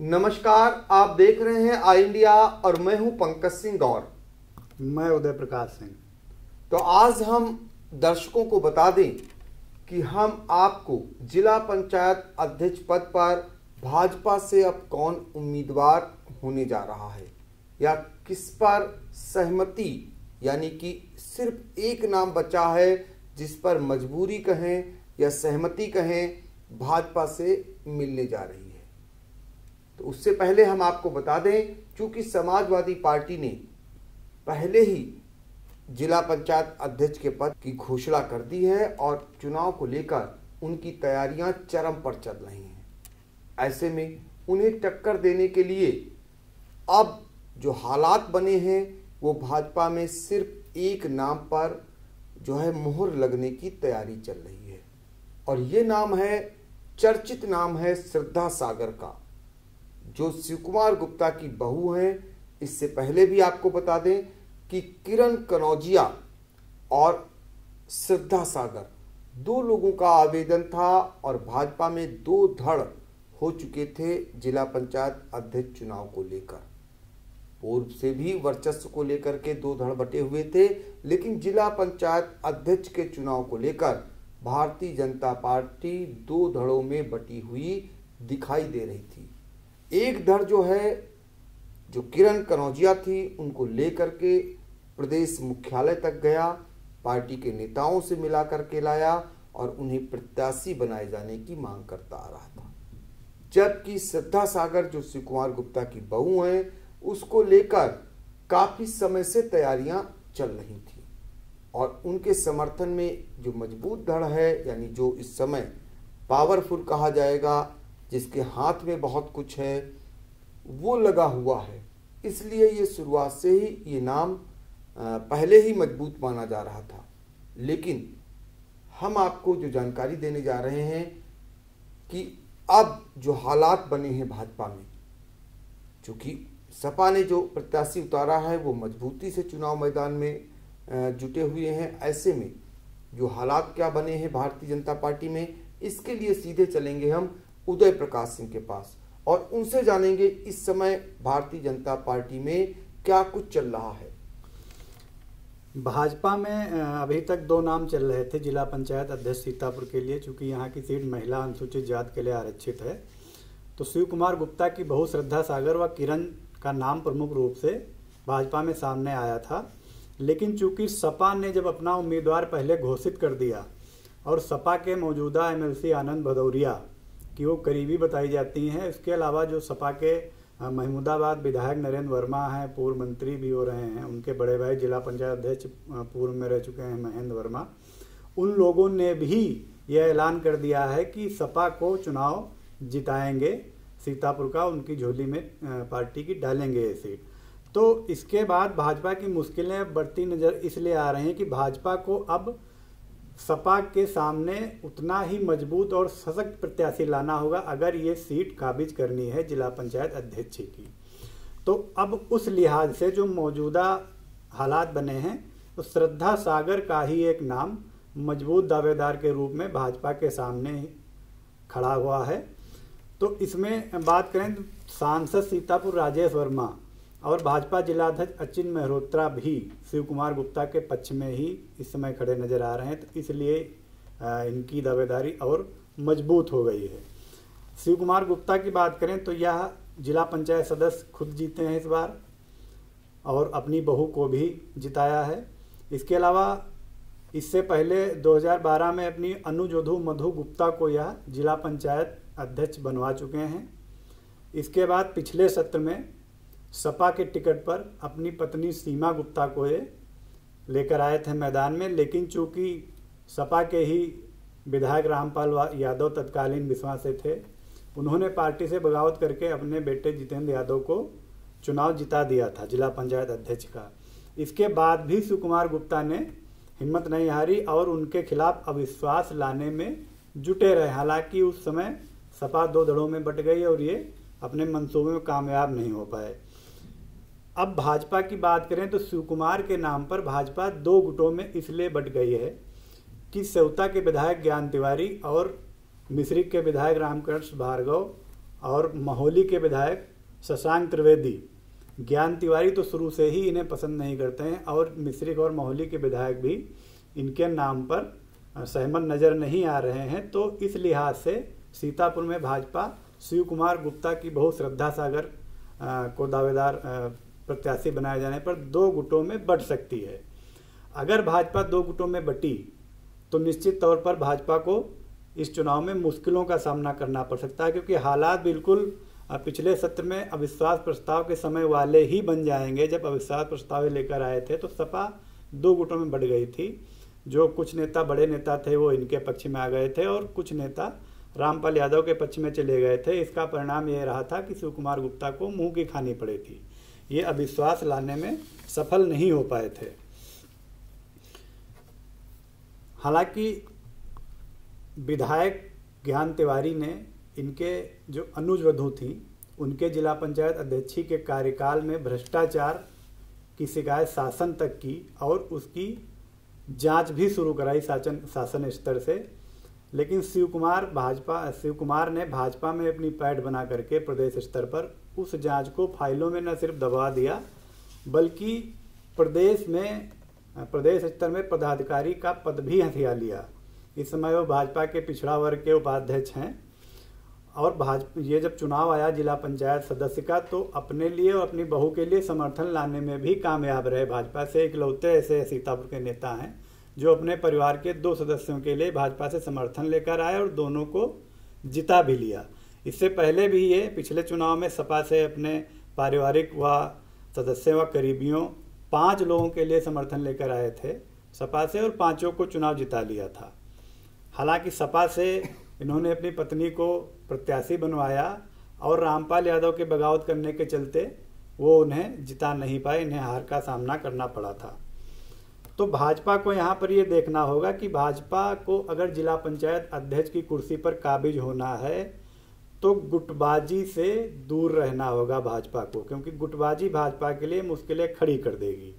नमस्कार, आप देख रहे हैं आई इंडिया और मैं हूं पंकज सिंह गौर। मैं उदय प्रकाश सिंह। तो आज हम दर्शकों को बता दें कि हम आपको जिला पंचायत अध्यक्ष पद पर भाजपा से अब कौन उम्मीदवार होने जा रहा है या किस पर सहमति, यानी कि सिर्फ एक नाम बचा है जिस पर मजबूरी कहें या सहमति कहें, भाजपा से मिलने जा रही है। तो उससे पहले हम आपको बता दें, क्योंकि समाजवादी पार्टी ने पहले ही जिला पंचायत अध्यक्ष के पद की घोषणा कर दी है और चुनाव को लेकर उनकी तैयारियां चरम पर चल रही हैं। ऐसे में उन्हें टक्कर देने के लिए अब जो हालात बने हैं वो भाजपा में सिर्फ एक नाम पर जो है मोहर लगने की तैयारी चल रही है और ये नाम है, चर्चित नाम है श्रद्धा सागर का, जो शिव कुमार गुप्ता की बहू हैं। इससे पहले भी आपको बता दें कि किरण कनौजिया और श्रद्धा सागर दो लोगों का आवेदन था और भाजपा में दो धड़ हो चुके थे जिला पंचायत अध्यक्ष चुनाव को लेकर। पूर्व से भी वर्चस्व को लेकर के दो धड़ बटे हुए थे, लेकिन जिला पंचायत अध्यक्ष के चुनाव को लेकर भारतीय जनता पार्टी दो धड़ों में बटी हुई दिखाई दे रही थी। एक धड़ जो है, जो किरण कनौजिया थी, उनको लेकर के प्रदेश मुख्यालय तक गया, पार्टी के नेताओं से मिला करके लाया और उन्हें प्रत्याशी बनाए जाने की मांग करता आ रहा था। जबकि श्रद्धा सागर, जो शिव कुमार गुप्ता की बहू हैं, उसको लेकर काफी समय से तैयारियां चल रही थी और उनके समर्थन में जो मजबूत धड़ है, यानी जो इस समय पावरफुल कहा जाएगा, जिसके हाथ में बहुत कुछ है, वो लगा हुआ है। इसलिए ये शुरुआत से ही ये नाम पहले ही मजबूत माना जा रहा था। लेकिन हम आपको जो जानकारी देने जा रहे हैं कि अब जो हालात बने हैं भाजपा में, चूंकि सपा ने जो प्रत्याशी उतारा है वो मजबूती से चुनाव मैदान में जुटे हुए हैं। ऐसे में जो हालात क्या बने हैं भारतीय जनता पार्टी में, इसके लिए सीधे चलेंगे हम उदय प्रकाश सिंह के पास और उनसे जानेंगे इस समय भारतीय जनता पार्टी में क्या कुछ चल रहा है। भाजपा में अभी तक दो नाम चल रहे थे जिला पंचायत अध्यक्ष सीतापुर के लिए, चूंकि यहाँ की सीट महिला अनुसूचित जाति के लिए आरक्षित है। तो शिव कुमार गुप्ता की बहू श्रद्धा सागर व किरण का नाम प्रमुख रूप से भाजपा में सामने आया था। लेकिन चूंकि सपा ने जब अपना उम्मीदवार पहले घोषित कर दिया और सपा के मौजूदा एमएलसी आनंद भदौरिया की वो करीबी बताई जाती हैं, इसके अलावा जो सपा के महमूदाबाद विधायक नरेंद्र वर्मा हैं, पूर्व मंत्री भी हो रहे हैं, उनके बड़े भाई जिला पंचायत अध्यक्ष पूर्व में रह चुके हैं महेंद्र वर्मा, उन लोगों ने भी यह ऐलान कर दिया है कि सपा को चुनाव जिताएंगे, सीतापुर का उनकी झोली में पार्टी की डालेंगे ये सीट। तो इसके बाद भाजपा की मुश्किलें बढ़ती नजर इसलिए आ रही हैं कि भाजपा को अब सपा के सामने उतना ही मजबूत और सशक्त प्रत्याशी लाना होगा अगर ये सीट काबिज करनी है जिला पंचायत अध्यक्ष की। तो अब उस लिहाज से जो मौजूदा हालात बने हैं, तो श्रद्धा सागर का ही एक नाम मजबूत दावेदार के रूप में भाजपा के सामने खड़ा हुआ है। तो इसमें बात करें तो सांसद सीतापुर राजेश वर्मा और भाजपा जिलाध्यक्ष अचिन मेहरोत्रा भी शिव कुमार गुप्ता के पक्ष में ही इस समय खड़े नजर आ रहे हैं। तो इसलिए इनकी दावेदारी और मजबूत हो गई है। शिव कुमार गुप्ता की बात करें तो यह जिला पंचायत सदस्य खुद जीते हैं इस बार और अपनी बहू को भी जिताया है। इसके अलावा इससे पहले 2012 में अपनी अनुजोधु मधु गुप्ता को यह जिला पंचायत अध्यक्ष बनवा चुके हैं। इसके बाद पिछले सत्र में सपा के टिकट पर अपनी पत्नी सीमा गुप्ता को ये लेकर आए थे मैदान में, लेकिन चूंकि सपा के ही विधायक रामपाल यादव तत्कालीन विश्वास से थे, उन्होंने पार्टी से बगावत करके अपने बेटे जितेंद्र यादव को चुनाव जिता दिया था जिला पंचायत अध्यक्ष का। इसके बाद भी शिव कुमार गुप्ता ने हिम्मत नहीं हारी और उनके खिलाफ अविश्वास लाने में जुटे रहे। हालांकि उस समय सपा दो धड़ों में बट गई और ये अपने मंसूबे में कामयाब नहीं हो पाए। अब भाजपा की बात करें तो शिव कुमार के नाम पर भाजपा दो गुटों में इसलिए बट गई है कि सेवता के विधायक ज्ञान तिवारी और मिश्रिक के विधायक रामकृष्ण भार्गव और महोली के विधायक शशांक त्रिवेदी, ज्ञान तिवारी तो शुरू से ही इन्हें पसंद नहीं करते हैं और मिश्रिख और महोली के विधायक भी इनके नाम पर सहमत नज़र नहीं आ रहे हैं। तो इस लिहाज से सीतापुर में भाजपा शिव कुमार गुप्ता की बहुत श्रद्धा सागर को दावेदार प्रत्याशी बनाए जाने पर 2 गुटों में बंट सकती है। अगर भाजपा 2 गुटों में बटी तो निश्चित तौर पर भाजपा को इस चुनाव में मुश्किलों का सामना करना पड़ सकता है, क्योंकि हालात बिल्कुल पिछले सत्र में अविश्वास प्रस्ताव के समय वाले ही बन जाएंगे। जब अविश्वास प्रस्ताव लेकर आए थे तो सपा 2 गुटों में बढ़ गई थी। जो कुछ नेता, बड़े नेता थे, वो इनके पक्ष में आ गए थे और कुछ नेता रामपाल यादव के पक्ष में चले गए थे। इसका परिणाम ये रहा था कि शिव कुमार गुप्ता को मुंह की खानी पड़ी थी। ये अविश्वास लाने में सफल नहीं हो पाए थे। हालांकि विधायक ज्ञान तिवारी ने इनके जो अनुज वधू थी उनके जिला पंचायत अध्यक्षी के कार्यकाल में भ्रष्टाचार की शिकायत शासन तक की और उसकी जांच भी शुरू कराई शासन स्तर से। लेकिन शिव कुमार ने भाजपा में अपनी पैठ बना करके प्रदेश स्तर पर उस जांच को फाइलों में न सिर्फ दबा दिया बल्कि प्रदेश स्तर में पदाधिकारी का पद भी हथिया लिया। इस समय वो भाजपा के पिछड़ा वर्ग के उपाध्यक्ष हैं और ये जब चुनाव आया जिला पंचायत सदस्य का तो अपने लिए और अपनी बहू के लिए समर्थन लाने में भी कामयाब रहे। भाजपा से इकलौते ऐसे सीतापुर के नेता हैं जो अपने परिवार के 2 सदस्यों के लिए भाजपा से समर्थन लेकर आए और दोनों को जिता भी लिया। इससे पहले भी ये पिछले चुनाव में सपा से अपने पारिवारिक व सदस्य व करीबियों 5 लोगों के लिए समर्थन लेकर आए थे सपा से और 5 को चुनाव जिता लिया था। हालांकि सपा से इन्होंने अपनी पत्नी को प्रत्याशी बनवाया और रामपाल यादव के बगावत करने के चलते वो उन्हें जिता नहीं पाए, इन्हें हार का सामना करना पड़ा था। तो भाजपा को यहाँ पर ये देखना होगा कि भाजपा को अगर जिला पंचायत अध्यक्ष की कुर्सी पर काबिज होना है तो गुटबाजी से दूर रहना होगा भाजपा को, क्योंकि गुटबाजी भाजपा के लिए मुश्किलें खड़ी कर देगी।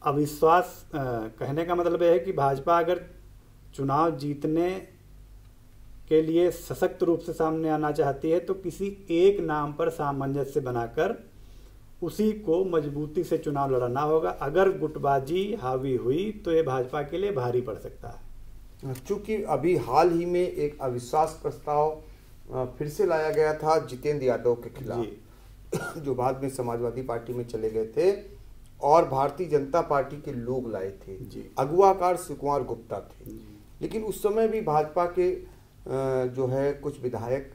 अविश्वास कहने का मतलब यह है कि भाजपा अगर चुनाव जीतने के लिए सशक्त रूप से सामने आना चाहती है तो किसी एक नाम पर सामंजस्य बनाकर उसी को मजबूती से चुनाव लड़ना होगा। अगर गुटबाजी हावी हुई तो ये भाजपा के लिए भारी पड़ सकता है। चूंकि अभी हाल ही में एक अविश्वास प्रस्ताव फिर से लाया गया था जितेंद्र यादव के खिलाफ, जो बाद में समाजवादी पार्टी में चले गए थे और भारतीय जनता पार्टी के लोग लाए थे। अगुवाकार शिव कुमार गुप्ता थे। लेकिन उस समय भी भाजपा के जो है कुछ विधायक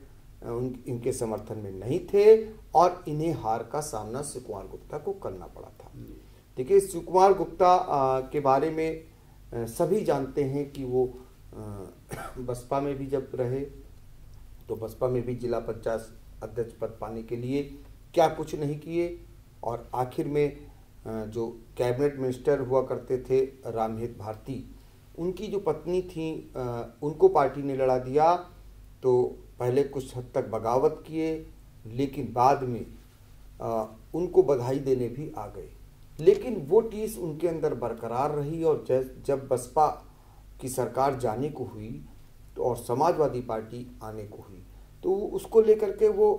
इनके समर्थन में नहीं थे और इन्हें हार का सामना शिव कुमार गुप्ता को करना पड़ा था। देखिए, शिव कुमार गुप्ता के बारे में सभी जानते हैं कि वो बसपा में भी जब रहे तो बसपा में भी जिला पंचायत अध्यक्ष पद पाने के लिए क्या कुछ नहीं किए और आखिर में जो कैबिनेट मिनिस्टर हुआ करते थे रामहित भारती, उनकी जो पत्नी थी उनको पार्टी ने लड़ा दिया। तो पहले कुछ हद तक बगावत किए लेकिन बाद में उनको बधाई देने भी आ गए। लेकिन वो टीस उनके अंदर बरकरार रही और जब बसपा की सरकार जाने को हुई तो और समाजवादी पार्टी आने को हुई तो उसको लेकर के वो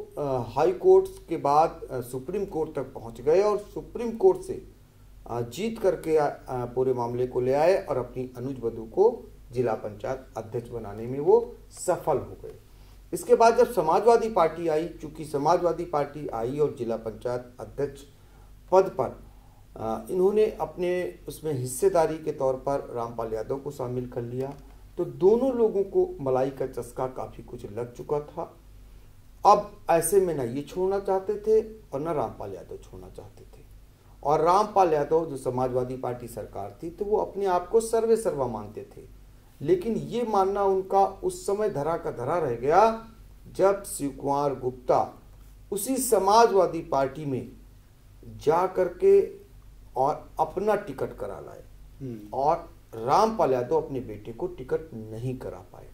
हाई कोर्ट के बाद सुप्रीम कोर्ट तक पहुंच गए और सुप्रीम कोर्ट से जीत करके पूरे मामले को ले आए और अपनी अनुज वधू को जिला पंचायत अध्यक्ष बनाने में वो सफल हो गए। इसके बाद जब समाजवादी पार्टी आई, चूंकि समाजवादी पार्टी आई और जिला पंचायत अध्यक्ष पद पर इन्होंने अपने उसमें हिस्सेदारी के तौर पर रामपाल यादव को शामिल कर लिया, तो दोनों लोगों को मलाई का चस्का काफ़ी कुछ लग चुका था। अब ऐसे में न ये छोड़ना चाहते थे और न रामपाल यादव छोड़ना चाहते थे। और रामपाल यादव जो समाजवादी पार्टी सरकार थी तो वो अपने आप को सर्वे सर्वा मानते थे, लेकिन ये मानना उनका उस समय धरा का धरा रह गया जब शिव कुमार गुप्ता उसी समाजवादी पार्टी में जा करके और अपना टिकट करा लाए और रामपाल यादव अपने बेटे को टिकट नहीं करा पाए।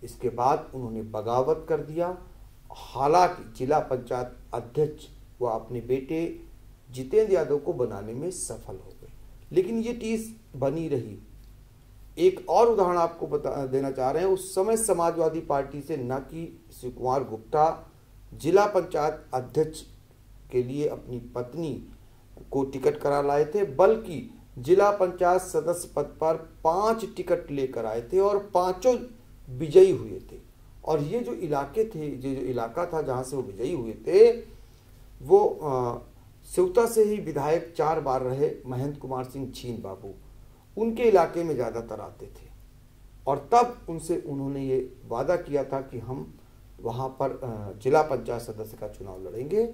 इसके बाद उन्होंने बगावत कर दिया। हालांकि जिला पंचायत अध्यक्ष वो अपने बेटे जितेंद्र यादव को बनाने में सफल हो गए, लेकिन ये टीस बनी रही एक और उदाहरण आपको बता देना चाह रहे हैं। उस समय समाजवादी पार्टी से न कि शिव कुमार गुप्ता जिला पंचायत अध्यक्ष के लिए अपनी पत्नी को टिकट करा लाए थे, बल्कि जिला पंचायत सदस्य पद पर 5 टिकट लेकर आए थे और 5 विजयी हुए थे। और ये जो इलाके थे, जो इलाका था जहाँ से वो विजयी हुए थे, वो सिवता से ही विधायक 4 बार रहे महेंद्र कुमार सिंह छीन बाबू, उनके इलाके में ज़्यादातर आते थे। और तब उनसे उन्होंने ये वादा किया था कि हम वहाँ पर जिला पंचायत सदस्य का चुनाव लड़ेंगे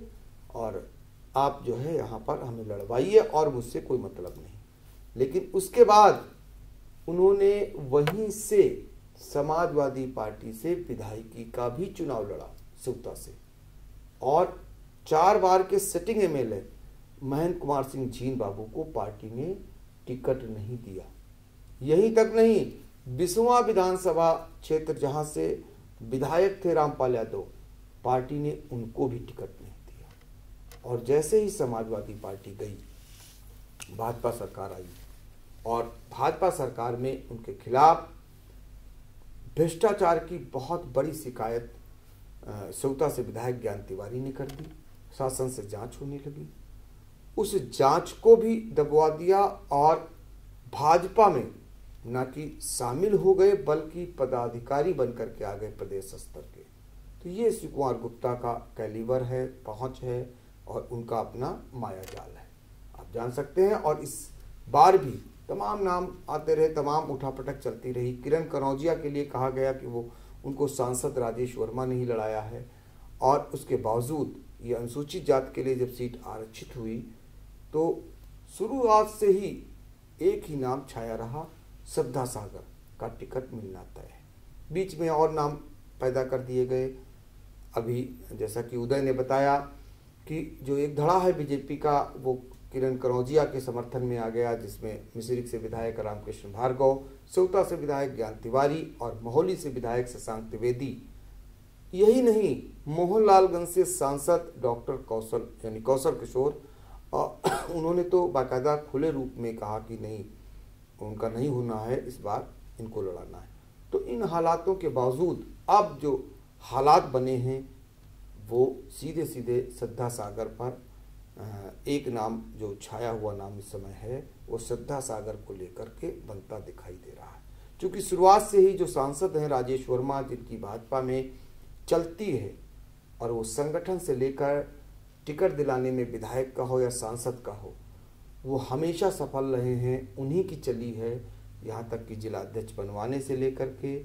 और आप जो है यहाँ पर हमें लड़वाइए और मुझसे कोई मतलब नहीं। लेकिन उसके बाद उन्होंने वहीं से समाजवादी पार्टी से विधायकी का भी चुनाव लड़ा सिवता से, और 4 बार के सिटिंग एमएलए महेंद्र कुमार सिंह छीन बाबू को पार्टी ने टिकट नहीं दिया। यहीं तक नहीं, बिसुआ विधानसभा क्षेत्र जहां से विधायक थे रामपाल यादव, पार्टी ने उनको भी टिकट नहीं दिया। और जैसे ही समाजवादी पार्टी गई, भाजपा सरकार आई और भाजपा सरकार में उनके खिलाफ भ्रष्टाचार की बहुत बड़ी शिकायत सिवता से विधायक ज्ञान तिवारी ने कर दी। शासन से जांच होने लगी, उस जांच को भी दबवा दिया और भाजपा में न कि शामिल हो गए बल्कि पदाधिकारी बनकर के आ गए प्रदेश स्तर के। तो ये शिव कुमार गुप्ता का कैलिबर है, पहुंच है और उनका अपना माया जाल है, आप जान सकते हैं। और इस बार भी तमाम नाम आते रहे, तमाम उठापटक चलती रही। किरण कनौजिया के लिए कहा गया कि वो उनको सांसद राजेश वर्मा ने ही लड़ाया है, और उसके बावजूद ये अनुसूचित जाति के लिए जब सीट आरक्षित हुई तो शुरुआत से ही एक ही नाम छाया रहा, श्रद्धा सागर का टिकट मिलना तय है। बीच में और नाम पैदा कर दिए गए। अभी जैसा कि उदय ने बताया कि जो एक धड़ा है बीजेपी का, वो किरण कनौजिया के समर्थन में आ गया, जिसमें मिश्रिख से विधायक रामकृष्ण भार्गव, सिवता से विधायक ज्ञान तिवारी और मोहाली से विधायक शशांक त्रिवेदी। यही नहीं, मोहनलालगंज से सांसद डॉक्टर कौशल किशोर, उन्होंने तो बाकायदा खुले रूप में कहा कि नहीं, उनका नहीं होना है, इस बार इनको लड़ाना है। तो इन हालातों के बावजूद अब जो हालात बने हैं वो सीधे सीधे श्रद्धा सागर पर एक नाम जो छाया हुआ नाम इस समय है वो श्रद्धा सागर को लेकर के बनता दिखाई दे रहा है। क्योंकि शुरुआत से ही जो सांसद हैं राजेश वर्मा, जिनकी भाजपा में चलती है, और वो संगठन से लेकर टिकट दिलाने में विधायक का हो या सांसद का हो, वो हमेशा सफल रहे हैं, उन्हीं की चली है। यहाँ तक कि जिला अध्यक्ष बनवाने से लेकर के,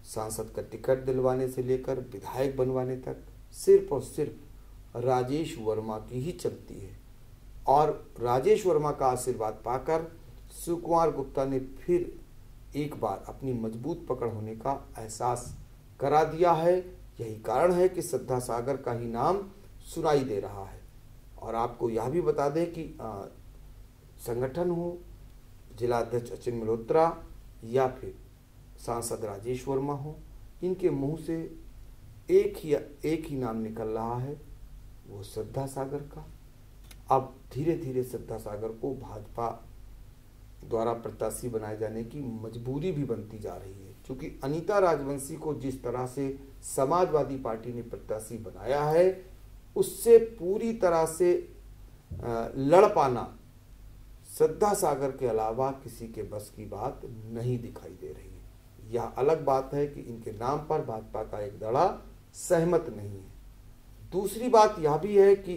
सांसद का टिकट दिलवाने से लेकर विधायक बनवाने तक सिर्फ और सिर्फ राजेश वर्मा की ही चलती है। और राजेश वर्मा का आशीर्वाद पाकर शिव कुमार गुप्ता ने फिर एक बार अपनी मजबूत पकड़ होने का एहसास करा दिया है। यही कारण है कि श्रद्धा सागर का ही नाम सुनाई दे रहा है। और आपको यह भी बता दें कि संगठन हो, जिला अध्यक्ष अचिन मल्होत्रा या फिर सांसद राजेश वर्मा हो, इनके मुंह से एक ही नाम निकल रहा है, वो श्रद्धा सागर का। अब धीरे धीरे श्रद्धा सागर को भाजपा द्वारा प्रत्याशी बनाए जाने की मजबूरी भी बनती जा रही है, क्योंकि अनीता राजवंशी को जिस तरह से समाजवादी पार्टी ने प्रत्याशी बनाया है, उससे पूरी तरह से लड़ पाना श्रद्धा सागर के अलावा किसी के बस की बात नहीं दिखाई दे रही है। यह अलग बात है कि इनके नाम पर भाजपा का एक धड़ा सहमत नहीं है। दूसरी बात यह भी है कि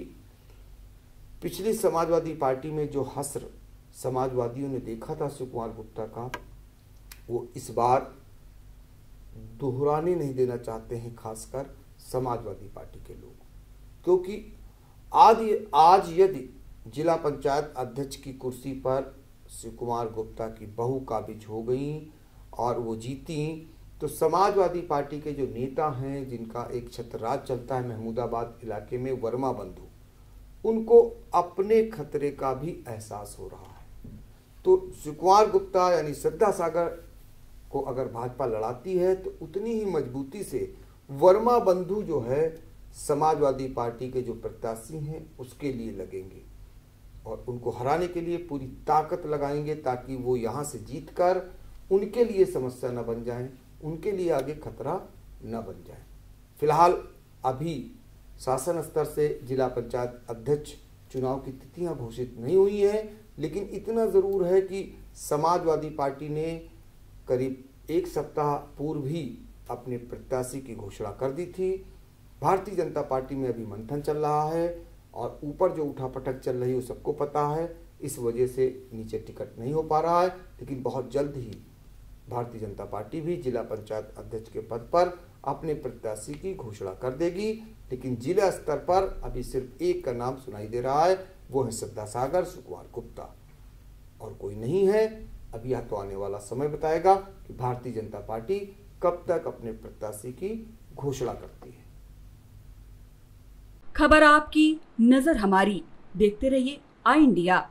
पिछली समाजवादी पार्टी में जो हस्र समाजवादियों ने देखा था शिव कुमार गुप्ता का, वो इस बार दोहराने नहीं देना चाहते हैं, खासकर समाजवादी पार्टी के लोग। क्योंकि आज यदि जिला पंचायत अध्यक्ष की कुर्सी पर शिव कुमार गुप्ता की बहू काबिज हो गई और वो जीती, तो समाजवादी पार्टी के जो नेता हैं, जिनका एक छत्रराज चलता है महमूदाबाद इलाके में, वर्मा बंधु, उनको अपने खतरे का भी एहसास हो रहा है। तो शिव कुमार गुप्ता यानी श्रद्धा सागर को अगर भाजपा लड़ाती है तो उतनी ही मजबूती से वर्मा बंधु जो है समाजवादी पार्टी के जो प्रत्याशी हैं उसके लिए लगेंगे और उनको हराने के लिए पूरी ताकत लगाएंगे, ताकि वो यहाँ से जीतकर उनके लिए समस्या न बन जाए, उनके लिए आगे खतरा न बन जाए। फिलहाल अभी शासन स्तर से जिला पंचायत अध्यक्ष चुनाव की तिथियां घोषित नहीं हुई हैं, लेकिन इतना ज़रूर है कि समाजवादी पार्टी ने करीब एक सप्ताह पूर्व ही अपने प्रत्याशी की घोषणा कर दी थी। भारतीय जनता पार्टी में अभी मंथन चल रहा है और ऊपर जो उठापटक चल रही है वो सबको पता है, इस वजह से नीचे टिकट नहीं हो पा रहा है। लेकिन बहुत जल्द ही भारतीय जनता पार्टी भी जिला पंचायत अध्यक्ष के पद पर अपने प्रत्याशी की घोषणा कर देगी। लेकिन जिला स्तर पर अभी सिर्फ एक का नाम सुनाई दे रहा है, वो है श्रद्धा सागर सुकुमार गुप्ता, और कोई नहीं है। अभी यह तो आने वाला समय बताएगा कि भारतीय जनता पार्टी कब तक अपने प्रत्याशी की घोषणा करती है। खबर आपकी, नजर हमारी। देखते रहिए आई इंडिया।